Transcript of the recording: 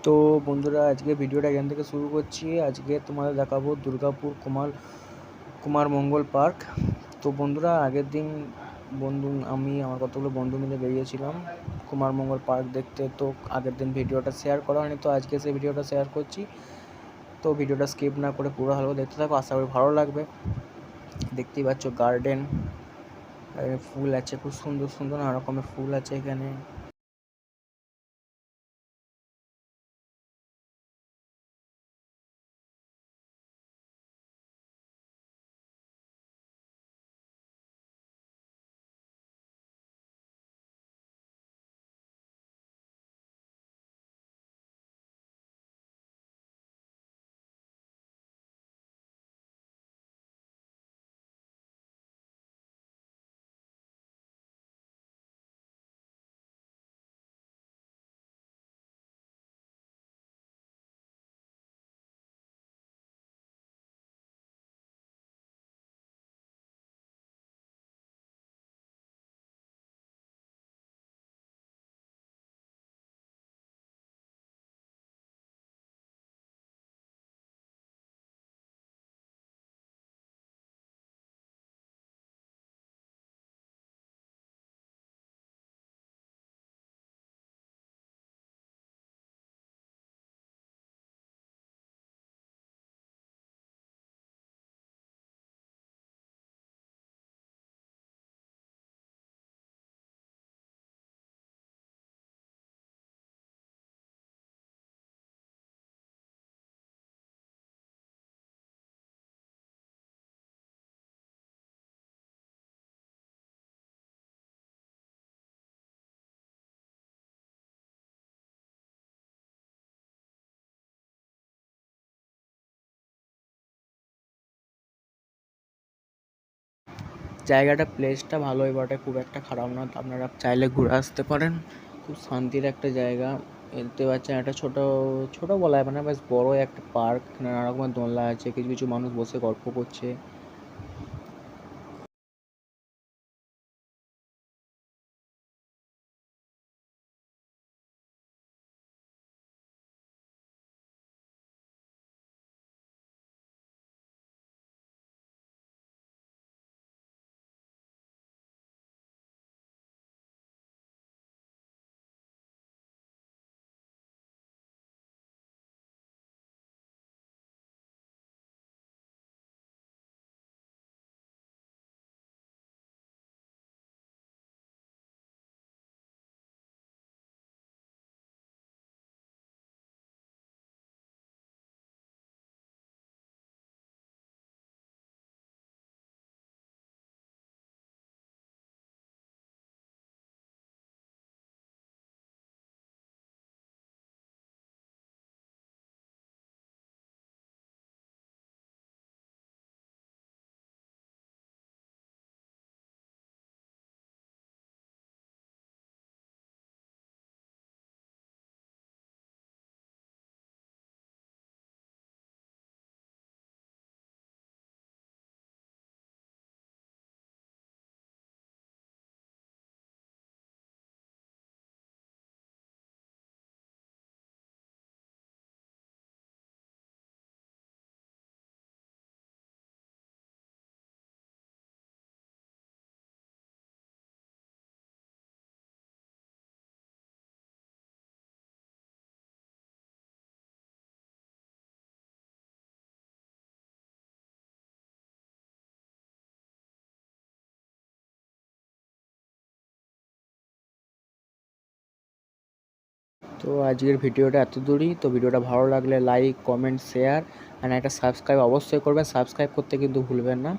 তো বন্ধুরা, আজকে ভিডিওটা এখান থেকে শুরু করছি। আজকে তোমাদের দেখাবো দুর্গাপুর কুমার মঙ্গল পার্ক। তো বন্ধুরা, আগের দিন আমার কতগুলো বন্ধু মিলে বেরিয়েছিলাম কুমার মঙ্গল পার্ক দেখতে। তো আগের দিন ভিডিওটা শেয়ার করা হয়নি, তো আজকে সেই ভিডিওটা শেয়ার করছি। তো ভিডিওটা স্কিপ না করে পুরো ভালো দেখতে থাকো, আশা করি ভালো লাগবে। দেখতেই পাচ্ছ গার্ডেন, ফুল আছে, খুব সুন্দর সুন্দর নানা রকমের ফুল আছে এখানে। জায়গাটা, প্লেসটা ভালোই বটে, খুব একটা খারাপ না। আপনারা চাইলে ঘুরে আসতে পারেন। খুব শান্তির একটা জায়গা। দেখতে পাচ্ছেন একটা ছোট ছোট বলা যাবে না, বেশ বড় একটা পার্ক। নানা রকমের দোলনা আছে, কিছু কিছু মানুষ বসে গল্প করছে। তো আজকের ভিডিওটা এত দূরই। তো ভিডিওটা ভালো লাগলে লাইক, কমেন্ট, শেয়ার আর একটা সাবস্ক্রাইব অবশ্যই করবেন। সাবস্ক্রাইব করতে কিন্তু ভুলবেন না।